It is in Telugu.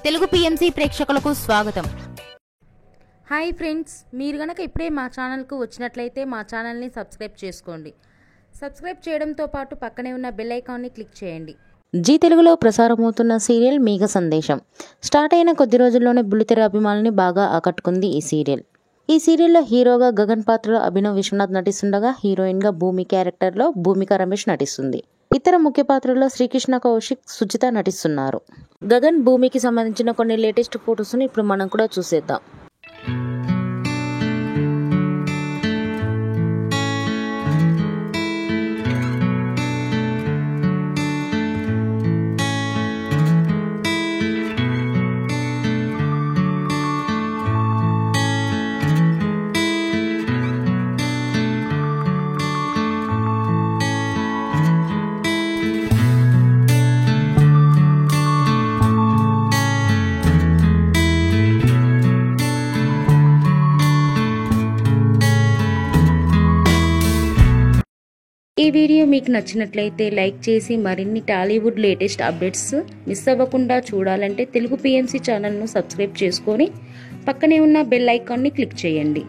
తెలుగు పిఎంసి ప్రేక్షకులకు స్వాగతం. హాయ్ ఫ్రెండ్స్, మీరు గనక ఇప్పుడే మా ఛానల్కు వచ్చినట్లయితే మా ఛానల్ని సబ్స్క్రైబ్ చేసుకోండి. సబ్స్క్రైబ్ చేయడంతో పాటు పక్కనే ఉన్న బెల్ ఐకాన్ని క్లిక్ చేయండి. జీ తెలుగులో ప్రసారమవుతున్న సీరియల్ మేఘ సందేశం స్టార్ట్ అయిన కొద్ది రోజుల్లోనే బుల్లితెర అభిమానుల్ని బాగా ఆకట్టుకుంది ఈ సీరియల్. ఈ సీరియల్లో హీరోగా గగన్ పాత్రలో అభినవ్ విశ్వనాథ్ నటిస్తుండగా హీరోయిన్గా భూమి క్యారెక్టర్లో భూమిక రమేష్ నటిస్తుంది. ఇతర ముఖ్య పాత్రల్లో శ్రీకృష్ణ కౌశిక్, సుజిత నటిస్తున్నారు. గగన్ భూమికి సంబంధించిన కొన్ని లేటెస్ట్ ఫొటోస్ని ఇప్పుడు మనం కూడా చూసేద్దాం. ఈ వీడియో మీకు నచ్చినట్లయితే లైక్ చేసి మరిన్ని టాలీవుడ్ లేటెస్ట్ అప్డేట్స్ మిస్ అవ్వకుండా చూడాలంటే తెలుగు పిఎంసి ఛానల్ను సబ్స్క్రైబ్ చేసుకొని పక్కనే ఉన్న బెల్ ఐకాన్ని క్లిక్ చేయండి.